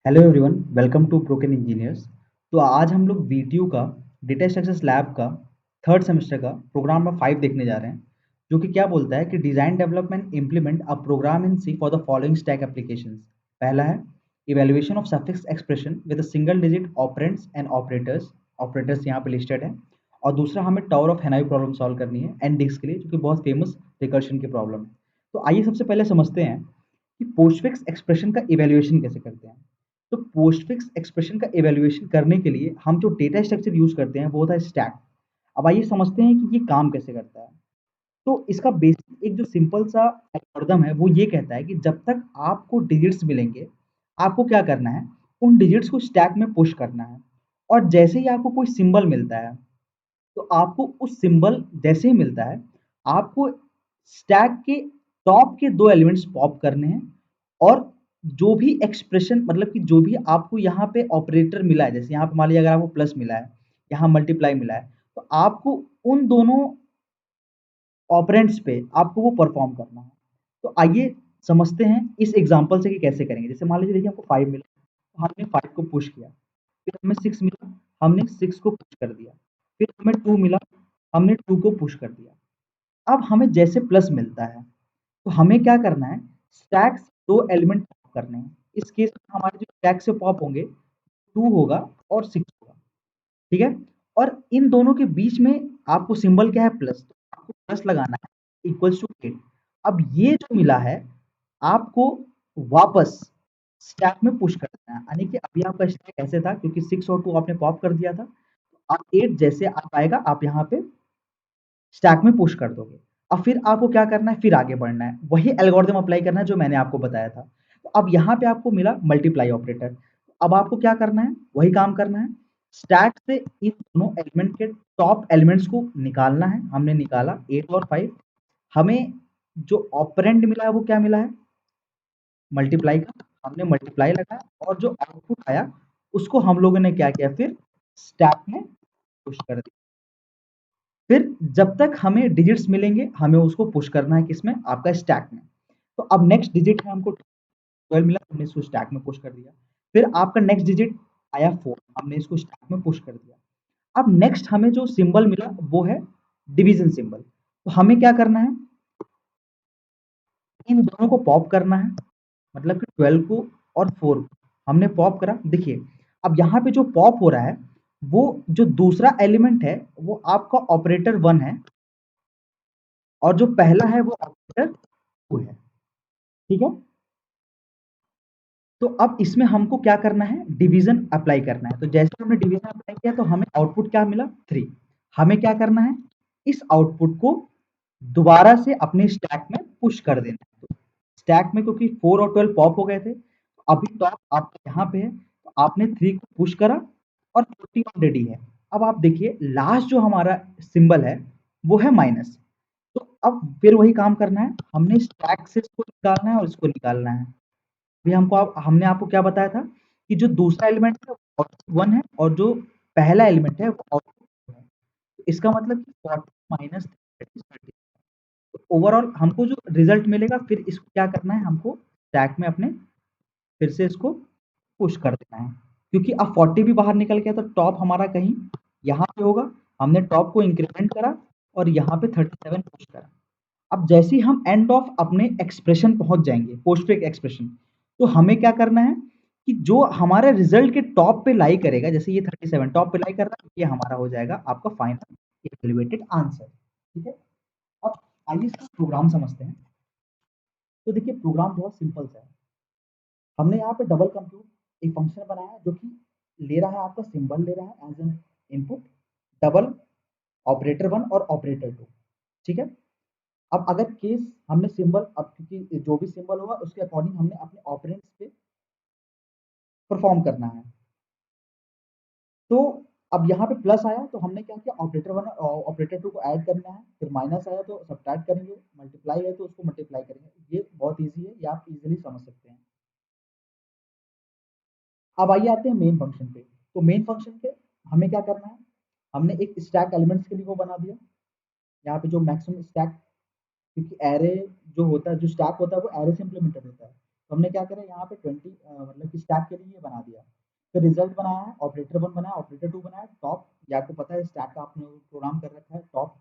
Hello everyone, welcome to broken engineers. तो आज हम लोग वीटीयू का डेटा स्ट्रक्चर्स लैब का थर्ड सेमेस्टर का प्रोग्राम नंबर 5 देखने जा रहे हैं, जो कि क्या बोलता है कि design development implement a program in C for the following stack applications. पहला है evaluation of suffix expression with a single digit operands and operators. Operators यहाँ पे लिस्टेड है। और दूसरा हमें tower of Hanoi problem solve करनी है एंड डिस्क के लिए, जो कि बहुत फेमस रिकर्शन की प्रॉब्लम है। तो आइए सबसे पहले समझते हैं कि पोस्टफिक्स एक्सप्रेशन का इवेल्युएशन कैसे करते हैं। तो पोस्टफिक्स एक्सप्रेशन का इवैल्यूएशन करने के लिए हम जो डेटा स्ट्रक्चर यूज करते हैं वो होता है स्टैक। अब आइए समझते हैं कि ये काम कैसे करता है। तो इसका बेसिक एक जो सिंपल सा एल्गोरिथम है वो ये कहता है कि जब तक आपको डिजिट्स मिलेंगे, आपको क्या करना है, उन डिजिट्स को स्टैक में पुश करना है। और जैसे ही आपको कोई सिंबल मिलता है, तो आपको उस सिंबल जैसे ही मिलता है, आपको स्टैक के टॉप के 2 एलिमेंट्स पॉप करने हैं। और जो भी एक्सप्रेशन मतलब कि जो भी आपको यहाँ पे ऑपरेटर मिला है, जैसे यहाँ पे मान लीजिए अगर आपको प्लस मिला है, यहाँ मल्टीप्लाई मिला है, तो आपको उन दोनों ऑपरेंड्स पे आपको वो परफॉर्म करना है। तो आइए समझते हैं इस एग्जांपल से कि कैसे करेंगे। जैसे मान लीजिए देखिए हमको 5 मिला, तो हमने 5 को पुश किया। फिर हमें 6 मिला, हमने 6 को पुश कर दिया। फिर हमें 2 मिला, हमने 2 को पुश कर दिया। अब हमें जैसे प्लस मिलता है, तो हमें क्या करना है, स्टैक से 2 एलिमेंट पॉप करने हैं। इस केस में हमारे जो स्टैक से पॉप होंगे 2 होगा और 6 होगा। ठीक है? और इन दोनों के बीच में आपको सिंबल क्या है, प्लस। तो आपको प्लस लगाना है इक्वल्स टू 8। अब ये जो मिला है, आपको वापस स्टैक में पुश कर देना है। यानी कि अभी आपका स्टैक ऐसे था क्योंकि 6 और 2 आपने पॉप कर दिया था। अब 8 जैसे आप आएगा, आप यहाँ पे स्टैक में पुश कर दोगे। अब फिर आपको क्या करना है, फिर आगे बढ़ना है, वही एल्गोरिथम अप्लाई करना है जो मैंने आपको बताया था। तो अब यहाँ पे आपको मिला मल्टीप्लाई ऑपरेटर। अब आपको क्या करना है, वही काम करना है। स्टैक से इन दोनों एलिमेंट के टॉप एलिमेंट्स को निकालना है। हमने निकाला 8 और 5। हमें जो ऑपरेंड मिला है वो क्या मिला है, मल्टीप्लाई का। हमने मल्टीप्लाई लगाया और जो आउटपुट आया उसको हम लोगों ने क्या किया, फिर स्टैक में पुश कर दिया। फिर जब तक हमें डिजिट्स मिलेंगे, हमें उसको पुश करना है किसमें, आपका स्टैक में। तो अब नेक्स्ट डिजिट में हमको 12 मिला, हमने इसको स्टैक में पुश कर दिया। फिर आपका नेक्स्ट डिजिट आया 4, हमने इसको स्टैक में पुश कर दिया। अब नेक्स्ट हमें जो सिंबल मिला वो है डिवीजन सिंबल। तो हमें क्या करना है, इन दोनों को पॉप करना है। मतलब कि 12 को और 4 को हमने पॉप करा। देखिए अब यहाँ पे जो पॉप हो रहा है, वो जो दूसरा एलिमेंट है वो आपका ऑपरेटर 1 है, और जो पहला है वो ऑपरेटर 2 है। ठीक है? तो अब इसमें हमको क्या करना है, डिवीजन अप्लाई करना है। तो जैसे हमने डिवीजन अप्लाई किया तो हमें आउटपुट क्या मिला, 3। हमें क्या करना है, इस आउटपुट को दोबारा से अपने स्टैक में पुश कर देना है। तो स्टैक में क्योंकि 4 और 12 पॉप हो गए थे, तो अभी टॉप आपका यहाँ पे है, तो आपने 3 को पुश करा और 40 ऑलरेडी है। अब आप देखिए लास्ट जो हमारा सिंबल है वो है माइनस। तो अब फिर वही काम करना है, हमने स्टैक से इसको निकालना है और इसको निकालना है। अभी हमने आपको क्या बताया था कि जो दूसरा एलिमेंट है वो आउटपुट 1 है और जो पहला एलिमेंट है वो आउटपुट 2 है। तो इसका मतलब कि 40 माइनस 30। तो ओवरऑल हमको जो रिजल्ट मिलेगा, फिर इसको क्या करना है, हमको स्टैक में अपने फिर से इसको पुश कर देना है। क्योंकि अब 40 भी बाहर निकल गया तो टॉप हमारा कहीं यहाँ पे होगा। हमने टॉप को इंक्रीमेंट करा और यहाँ पे 37 पुश करा। अब जैसे ही हम एंड ऑफ अपने एक्सप्रेशन पहुंच जाएंगे, पोस्टफिक्स एक्सप्रेशन, तो हमें क्या करना है कि जो हमारे रिजल्ट के टॉप पे लाई करेगा, जैसे ये 37 टॉप पे लाई कर रहा है, ये हमारा हो जाएगा आपका फाइनल इवैल्यूएटेड आंसर। ठीक है? अब आइए इसका प्रोग्राम समझते हैं। तो देखिए प्रोग्राम बहुत सिंपल सा है। हमने यहाँ पे डबल कंप्यूट एक फंक्शन बनाया है जो कि ले रहा है, आपका सिंबल ले रहा है as an input, double operator 1 और ऑपरेटर 2। ठीक है? अब अगर केस हमने सिंबल, अब क्योंकि जो भी सिंबल होगा उसके अकॉर्डिंग हमने अपने ऑपरेंड्स पे परफॉर्म करना है। तो अब यहाँ पे प्लस आया तो हमने क्या किया, ऑपरेटर 1 और ऑपरेटर 2 को ऐड करना है। फिर माइनस आया तो सब्ट्रैक्ट करेंगे, मल्टीप्लाई है तो उसको मल्टीप्लाई करेंगे। ये बहुत ईजी है, ये आप इजीली समझ सकते हैं। अब आइए आते हैं मेन फंक्शन पे। तो मेन फंक्शन पे हमें क्या करना है, हमने एक स्टैक एलिमेंट्स के लिए वो बना दिया। यहाँ पे जो मैक्सिमम स्टैक, क्योंकि एरे जो होता है, जो स्टैक होता है वो एरे से इम्प्लीमेंटेड होता है। तो हमने क्या करा यहाँ पे 20 मतलब कि स्टैक के लिए ये बना दिया। फिर रिजल्ट बनाया है, ऑपरेटर 1 बनाया, ऑपरेटर 2 बनाया, टॉप, ये आपको पता है स्टैक का आपने प्रोग्राम कर रखा है, टॉप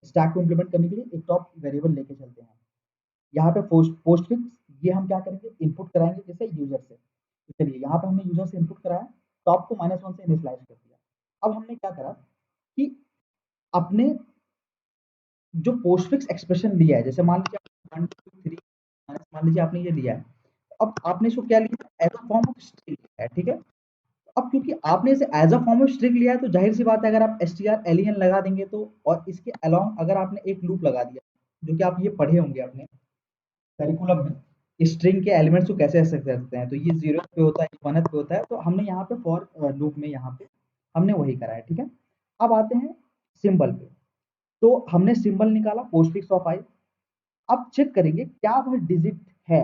स्टैक को इम्प्लीमेंट करने के लिए एक टॉप वेरिएबल लेके चलते हैं। यहाँ पे पोस्ट फिक्स, ये हम क्या करेंगे, इनपुट कराएंगे जैसे यूजर से। तो चलिए यहाँ पे हमने यूजर से इनपुट कराया, टॉप को -1 से इनिशियलाइज कर दिया। अब हमने क्या करा कि अपने जो पोस्ट फिक्स एक्सप्रेशन लिया है, जैसे मान लीजिए 1 2 3 मान लीजिए आपने ये लिया है, अब आपने इसको क्या लिया, as a form of string लिया है, ठीक है। अब क्योंकि आपने इसे as a form of string लिया है, तो जाहिर सी बात है अगर आप str लगा देंगे तो, और इसके अलोंग अगर आपने एक लूप लगा दिया, जो कि आप ये पढ़े होंगे अपने करिकुलम में, स्ट्रिंग के एलिमेंट्स को कैसे एक्सेस करते हैं, तो ये 0th पे होता है, 1th पे होता है, तो हमने यहाँ पे फॉर लूप में यहाँ पे हमने वही करा है, ठीक है। अब आते हैं सिंबल पे, तो हमने सिंबल निकाला पोस्टफिक्स ऑफ आई। अब चेक करेंगे क्या वह डिजिट है।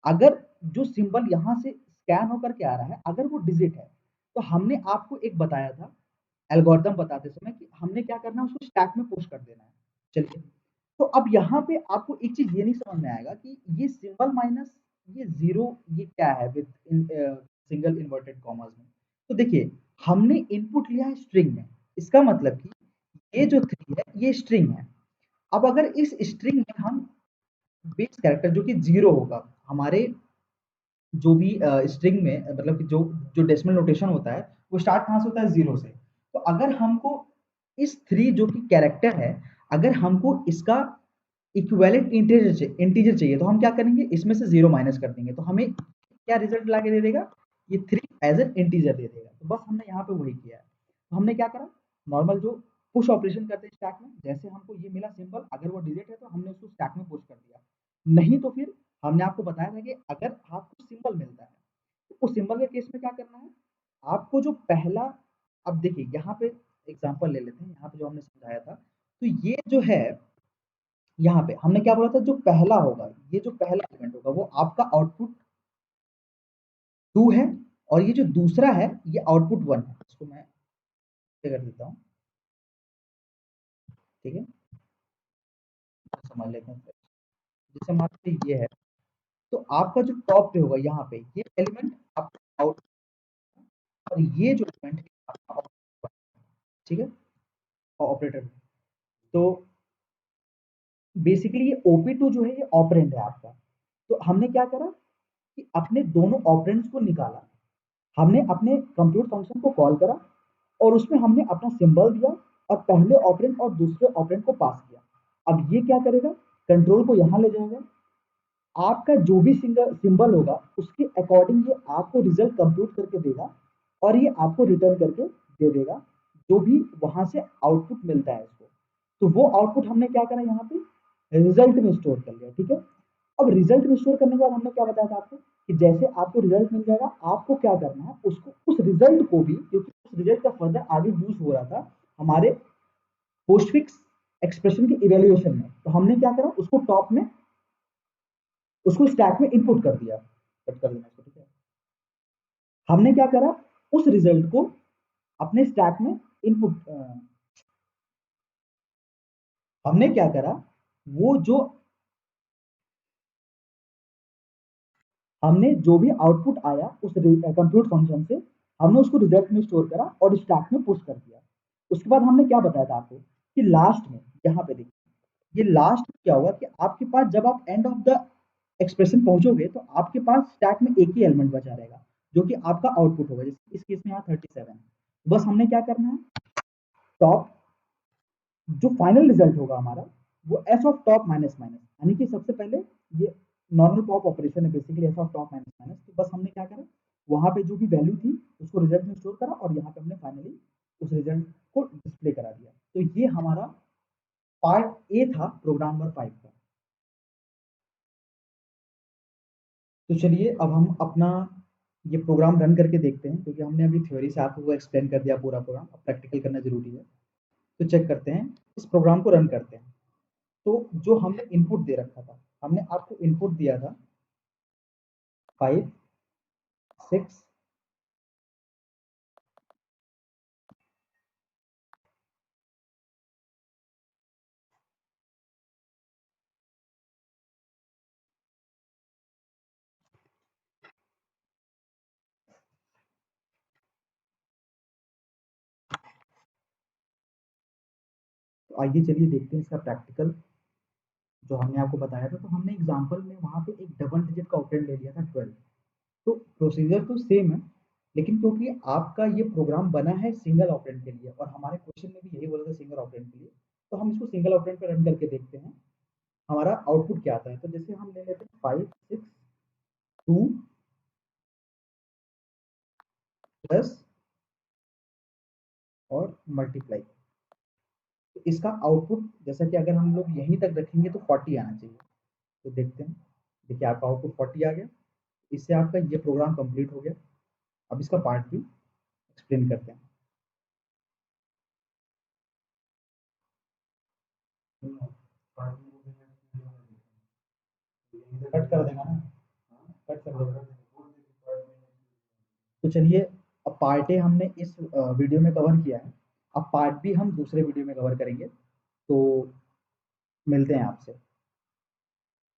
अगर जो सिंबल यहाँ से स्कैन होकर के आ रहा है, अगर वो डिजिट है, तो हमने आपको एक बताया था एल्गोरिथम बताते समय कि हमने क्या करना है, उसको स्टैक में पुश कर देना है। चलिए, तो अब यहाँ पे आपको एक चीज ये नहीं समझ में आएगा कि ये सिंबल माइनस ये जीरो ये क्या है विद सिंगल इन्वर्टेड कॉमर्स में। तो देखिए, हमने इनपुट लिया है स्ट्रिंग में, इसका मतलब कि ये जो 3 है ये स्ट्रिंग है। अब अगर इस स्ट्रिंग में हम बेस कैरेक्टर जो कि 0 होगा, हमारे जो भी स्ट्रिंग में मतलब कि जो डेसिमल नोटेशन होता है, वो स्टार्ट कहाँ से होता है, 0 से। तो अगर हमको इस 3 जो कि कैरेक्टर है, अगर हमको इसका इक्विवेलेंट इंटीजर चाहिए, तो हम क्या करेंगे, इसमें से 0 माइनस कर देंगे, तो हमें क्या रिजल्ट ला के दे देगा, ये 3 एज एन इंटीजर दे देगा। तो बस हमने यहाँ पे वही किया है। तो हमने क्या करा, नॉर्मल जो पुश ऑपरेशन करते हैं स्टैक में, जैसे हमको ये मिला सिंबल, अगर वो डिजिट है तो हमने उसको स्टैक में पुश कर दिया। नहीं तो फिर हमने आपको बताया था कि अगर आपको सिंबल मिलता है, तो उस सिंबल के केस में क्या करना है, आपको जो पहला, अब देखिए यहाँ पे एग्जांपल ले लेते हैं, यहाँ पे जो हमने समझाया था, तो ये जो है, यहाँ पे हमने क्या बोला था, जो पहला होगा, ये जो पहला एलिमेंट होगा वो आपका आउटपुट 2 है, और ये जो दूसरा है ये आउटपुट 1 है। इसको मैं कर देता हूँ, ठीक है, समझ लेते हैं। जैसे मान लीजिए ये है, तो आपका जो टॉप पे होगा यहाँ पे ये एलिमेंट आपका आउट, और ये जो एलिमेंट है आपका output, ठीक है, ऑपरेटर। तो बेसिकली ये OP2 जो है ये ऑपरेंड है आपका। तो हमने क्या करा कि अपने दोनों ऑपरेंड्स को निकाला, हमने अपने कंप्यूट फंक्शन को कॉल करा, और उसमें हमने अपना सिंबल दिया, और पहले ऑपरेंड और दूसरे ऑपरेंड को पास किया। अब ये क्या करेगा, कंट्रोल को यहाँ ले जाएगा, आपका जो भी सिंगल सिंबल होगा उसके अकॉर्डिंग ये आपको रिजल्ट कंप्यूट करके देगा, और ये आपको रिटर्न करके दे देगा जो भी वहां से आउटपुट मिलता है इसको। तो वो आउटपुट हमने क्या करा, यहाँ पे रिजल्ट में स्टोर कर लिया, ठीक है। अब रिजल्ट में स्टोर करने के बाद हमने क्या बताया था आपको कि जैसे आपको रिजल्ट मिल जाएगा, आपको क्या करना है, उसको उस रिजल्ट को भी, क्योंकि उस रिजल्ट का फर्दर आगे यूज हो रहा था हमारे पोस्टफिक्स एक्सप्रेशन के इवेल्युएशन में, तो हमने क्या करा, उसको टॉप में, उसको स्टैक में इनपुट कर दिया। कट कर देना इसको, ठीक है। हमने क्या करा, उस रिजल्ट को अपने स्टैक में इनपुट, हमने क्या करा, वो जो हमने जो भी आउटपुट आया उस कंप्यूट फंक्शन से, हमने उसको रिजल्ट में स्टोर करा और स्टैक में पुश कर दिया। उसके बाद हमने क्या बताया था आपको कि लास्ट में, यहाँ पे देखिए, ये लास्ट में क्या होगा कि आपके पास जब आप एंड ऑफ द एक्सप्रेशन पहुंचोगे, तो आपके पास स्टैक में एक ही एलिमेंट बचा रहेगा, जो कि आपका आउटपुट होगा, जैसे इस केस में यहाँ 37। बस हमने क्या करना है, टॉप, जो फाइनल रिजल्ट होगा हमारा, वो S of top minus minus, यानी कि सबसे पहले ये नॉर्मल पॉप ऑपरेशन है basically, S of top minus minus. तो बस हमने क्या करा, वहां पे जो भी वैल्यू थी उसको रिजल्ट में स्टोर करा, और यहाँ पे हमने फाइनली उस रिजल्ट को डिस्प्ले करा दिया। तो ये हमारा पार्ट ए था प्रोग्राम नंबर 5 का। तो चलिए अब हम अपना ये प्रोग्राम रन करके देखते हैं, क्योंकि हमने अभी थ्योरी से आपको एक्सप्लेन कर दिया पूरा प्रोग्राम, अब प्रैक्टिकल करना जरूरी है। तो चेक करते हैं, इस प्रोग्राम को रन करते हैं। तो जो हमने इनपुट दे रखा था, हमने आपको इनपुट दिया था 5 6 तो आइए चलिए देखते हैं इसका प्रैक्टिकल जो हमने आपको बताया था। तो हमने एग्जाम्पल में वहाँ पे एक डबल डिजिट का ऑपरेंड ले लिया था 12। तो प्रोसीजर तो सेम है, लेकिन क्योंकि आपका ये प्रोग्राम बना है सिंगल ऑपरेंड के लिए और हमारे क्वेश्चन में भी यही बोला था सिंगल ऑपरेंड के लिए, तो हम इसको सिंगल ऑपरेंड पे रन करके देखते हैं हमारा आउटपुट क्या आता है। तो जैसे हम ले लेते हैं 5 6 2 प्लस और मल्टीप्लाई। तो इसका आउटपुट जैसा कि अगर हम लोग यहीं तक रखेंगे तो 40 आना चाहिए। तो देखते हैं, देखिए आपका आउटपुट 40 आ गया। इससे आपका ये प्रोग्राम कंप्लीट हो गया। अब इसका पार्ट भी एक्सप्लेन करते हैं। कट कर देगा ना, कट कर देगा। तो चलिए, अब पार्ट ए हमने इस वीडियो में कवर किया है। अब पार्ट बी हम दूसरे वीडियो में कवर करेंगे। तो मिलते हैं आपसे।